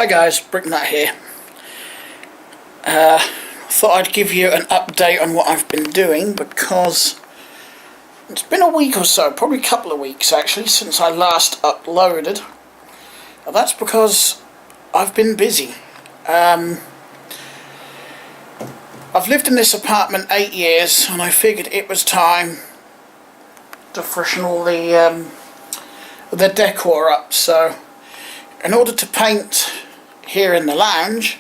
Hi guys, Bricknut here. Thought I'd give you an update on what I've been doing because it's been a week or so, probably a couple of weeks actually, since I last uploaded. And that's because I've been busy. I've lived in this apartment 8 years and I figured it was time to freshen all the decor up. So in order to paint here in the lounge,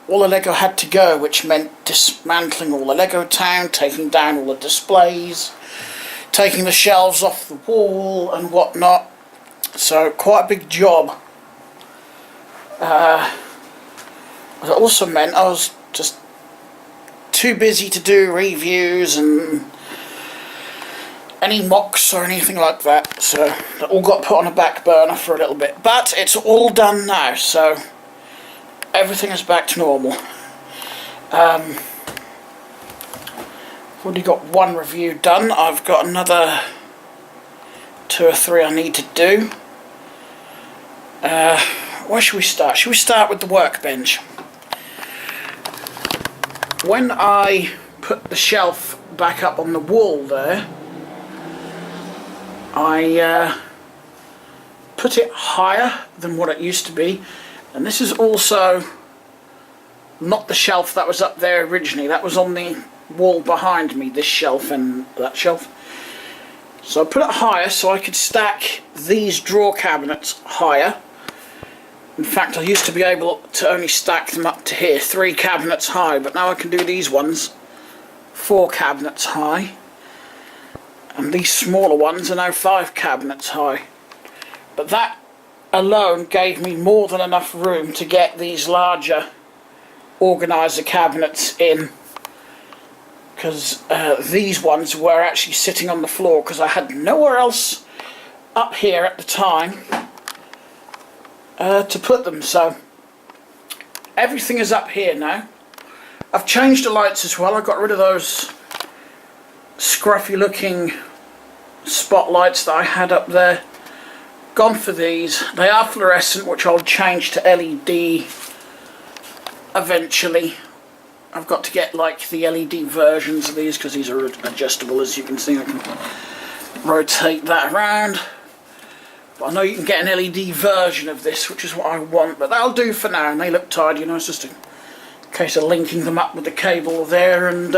all the Lego had to go, which meant dismantling all the Lego town, taking down all the displays, taking the shelves off the wall and whatnot. So quite a big job. It also meant I was just too busy to do reviews and any mocks or anything like that, so that all got put on a back burner for a little bit. But it's all done now, so everything is back to normal. I've already got one review done. I've got another 2 or 3 I need to do. Where should we start? Should we start with the workbench? When I put the shelf back up on the wall there, I put it higher than what it used to be, and this is also not the shelf that was up there originally. That was on the wall behind me, this shelf and that shelf. So I put it higher so I could stack these drawer cabinets higher. In fact, I used to be able to only stack them up to here, 3 cabinets high, but now I can do these ones 4 cabinets high. And these smaller ones are now 5 cabinets high. But that alone gave me more than enough room to get these larger organiser cabinets in. Because these ones were actually sitting on the floor because I had nowhere else up here at the time to put them. So everything is up here now. I've changed the lights as well. I got rid of those scruffy looking spotlights that I had up there. Gone for these. They are fluorescent, which I'll change to LED eventually. I've got to get like the LED versions of these because these are adjustable, as you can see. I can rotate that around. But I know you can get an LED version of this, which is what I want, but that'll do for now, and they look tidy, you know. It's just a case of linking them up with the cable there and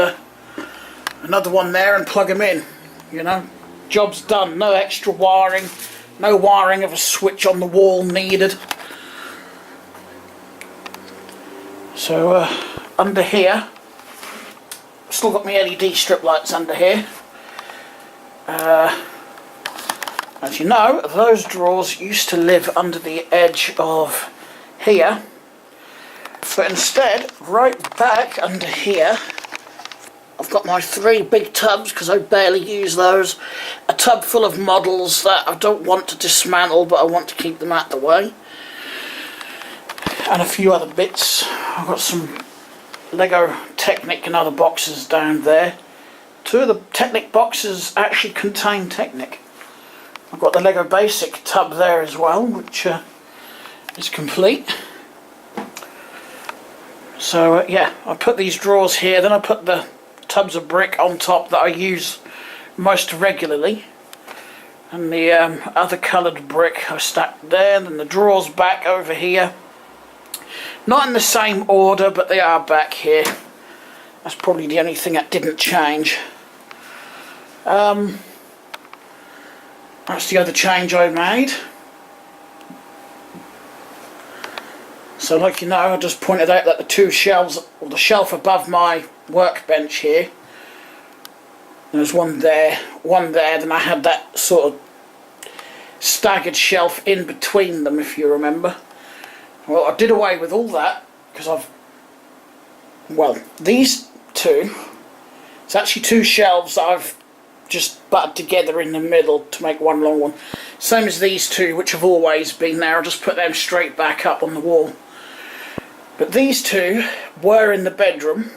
another one there and plug them in, you know. Job's done. No extra wiring, no wiring of a switch on the wall needed. So under here, still got my LED strip lights under here. As you know, those drawers used to live under the edge of here, but instead, right back under here, I've got my 3 big tubs, because I barely use those. A tub full of models that I don't want to dismantle, but I want to keep them out the way. And a few other bits. I've got some Lego Technic and other boxes down there. 2 of the Technic boxes actually contain Technic. I've got the Lego Basic tub there as well, which is complete. So yeah, I put these drawers here, then I put the tubs of brick on top that I use most regularly, and the other coloured brick I stacked there, and then the drawers back over here. Not in the same order, but they are back here. That's probably the only thing that didn't change. That's the other change I made. So like you know, I just pointed out that the 2 shelves, or the shelf above my workbench here, there's one there, then I had that sort of staggered shelf in between them, if you remember. Well, I did away with all that because these 2, it's actually 2 shelves that I've just butted together in the middle to make one long one. Same as these 2, which have always been there. I just put them straight back up on the wall. But these 2 were in the bedroom.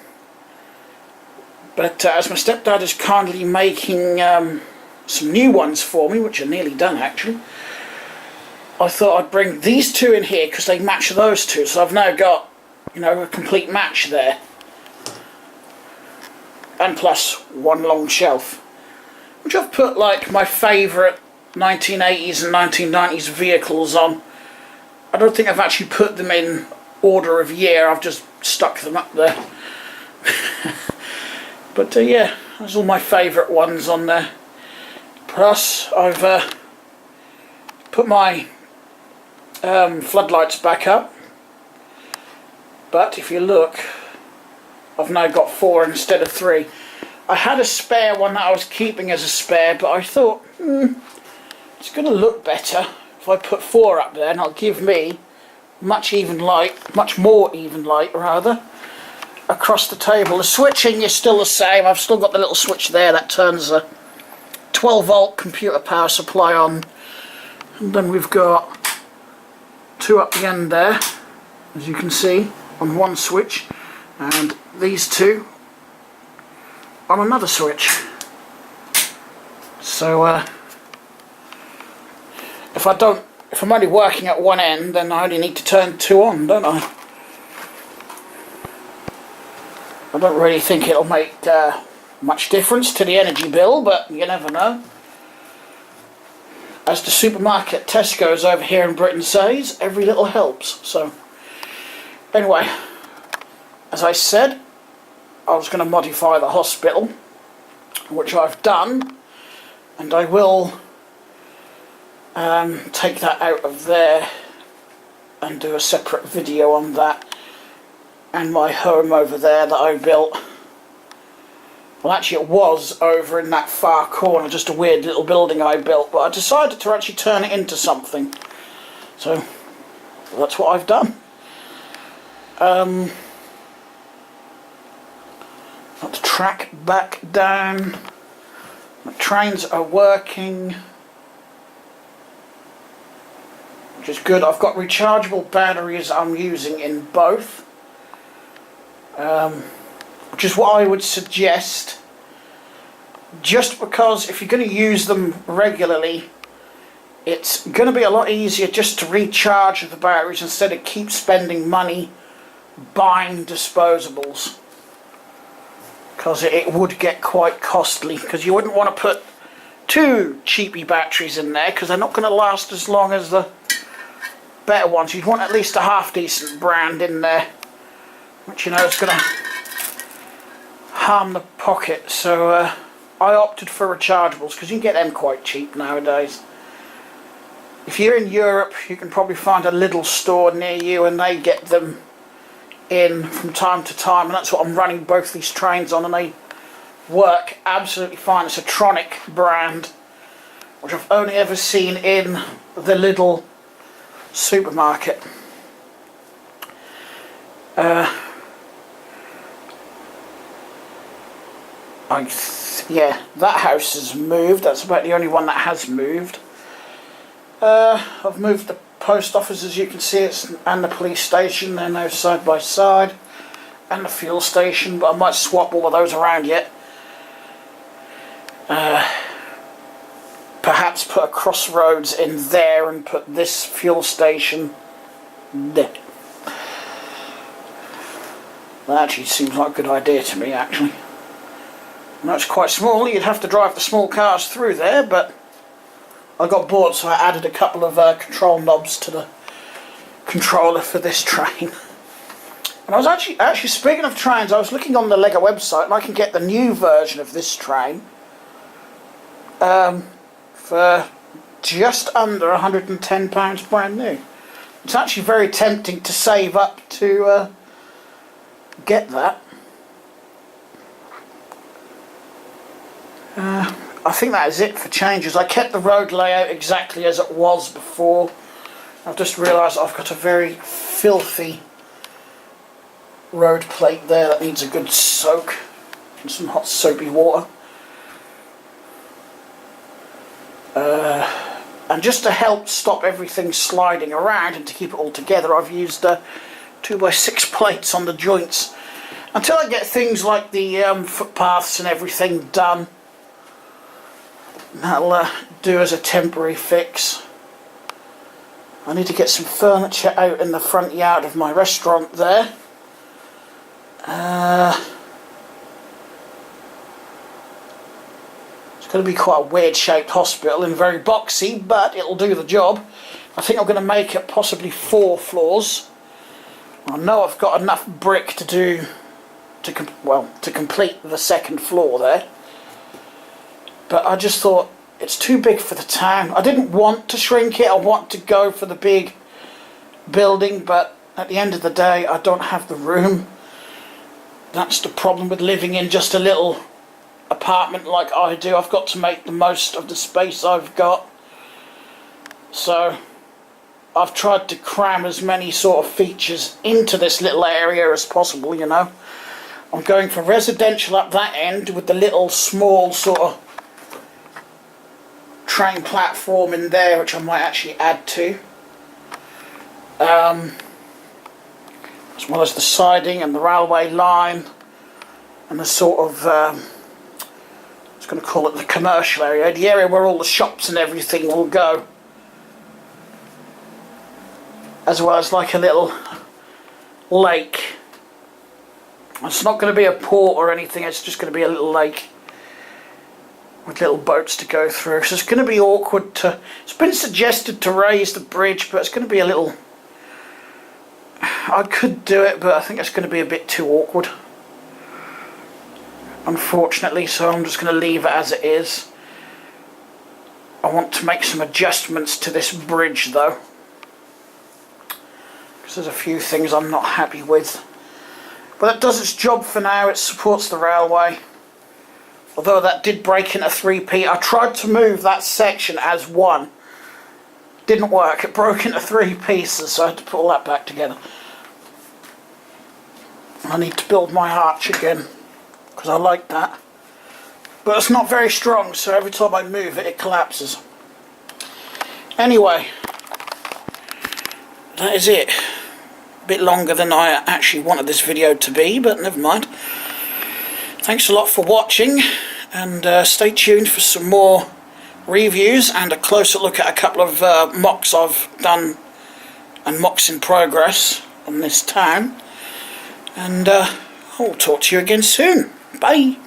But as my stepdad is kindly making some new ones for me, which are nearly done actually, I thought I'd bring these two in here because they match those two, so I've now got, you know, a complete match there. And plus one long shelf, which I've put like my favourite 1980s and 1990s vehicles on. I don't think I've actually put them in order of year, I've just stuck them up there. But yeah, there's all my favourite ones on there. Plus I've put my floodlights back up, but if you look, I've now got 4 instead of 3. I had a spare one that I was keeping as a spare, but I thought it's going to look better if I put 4 up there, and it'll give me much more even light rather, across the table. The switching is still the same. I've still got the little switch there that turns a 12 volt computer power supply on, and then we've got 2 up the end there, as you can see, on one switch, and these 2 on another switch. So if I'm only working at one end, then I only need to turn 2 on, don't I? I don't really think it'll make much difference to the energy bill, but you never know. As the supermarket Tesco's over here in Britain says, every little helps. So anyway, as I said, I was going to modify the hospital, which I've done, and I will take that out of there and do a separate video on that, and my home over there that I built. Well, actually it was over in that far corner, just a weird little building I built, but I decided to actually turn it into something. So that's what I've done. Got the track back down. My trains are working, which is good. I've got rechargeable batteries I'm using in both, which is what I would suggest, just because if you're going to use them regularly, it's going to be a lot easier just to recharge the batteries instead of keep spending money buying disposables, because it would get quite costly, because you wouldn't want to put 2 cheapy batteries in there because they're not going to last as long as the better ones. You'd want at least a half decent brand in there, which, you know, is going to harm the pocket. So I opted for rechargeables because you can get them quite cheap nowadays. If you're in Europe, you can probably find a Lidl store near you, and they get them in from time to time, and that's what I'm running both these trains on, and they work absolutely fine. It's a Tronic brand, which I've only ever seen in the Lidl supermarket. Yeah, that house has moved. That's about the only one that has moved. I've moved the post office, as you can see, and the police station. They're now side by side, and the fuel station, but I might swap all of those around yet. Perhaps put a crossroads in there and put this fuel station there. That actually seems like a good idea to me, actually. And that's quite small. You'd have to drive the small cars through there, but I got bored, so I added a couple of control knobs to the controller for this train. And I was actually speaking of trains, I was looking on the Lego website, and I can get the new version of this train for just under £110 brand new. It's actually very tempting to save up to get that. I think that is it for changes. I kept the road layout exactly as it was before. I've just realised I've got a very filthy road plate there that needs a good soak in some hot soapy water. And just to help stop everything sliding around and to keep it all together, I've used 2x6 plates on the joints until I get things like the footpaths and everything done. That'll do as a temporary fix. I need to get some furniture out in the front yard of my restaurant there. It's going to be quite a weird shaped hospital and very boxy, but it'll do the job. I think I'm going to make it possibly 4 floors. I know I've got enough brick to do to complete the 2nd floor there, but I just thought it's too big for the town. I didn't want to shrink it, I want to go for the big building, but at the end of the day I don't have the room. That's the problem with living in just a little apartment like I do. I've got to make the most of the space I've got. So I've tried to cram as many sort of features into this little area as possible, you know. I'm going for residential up that end with the little small sort of train platform in there, which I might actually add to. As well as the siding and the railway line and the sort of, I was going to call it the commercial area, the area where all the shops and everything will go. As well as like a little lake. It's not going to be a port or anything, it's just going to be a little lake with little boats to go through. So it's going to be awkward to... It's been suggested to raise the bridge, but it's going to be a little... I could do it, but I think it's going to be a bit too awkward, unfortunately, so I'm just going to leave it as it is. I want to make some adjustments to this bridge though, because there's a few things I'm not happy with. But it does its job for now, it supports the railway. Although that did break into 3p. I tried to move that section as one. Didn't work, it broke into 3 pieces, so I had to put all that back together. I need to build my arch again, because I like that. But it's not very strong, so every time I move it, it collapses. Anyway, that is it. A bit longer than I actually wanted this video to be, but never mind. Thanks a lot for watching, and stay tuned for some more reviews and a closer look at a couple of mocks I've done and mocks in progress on this town. And I'll talk to you again soon. Bye.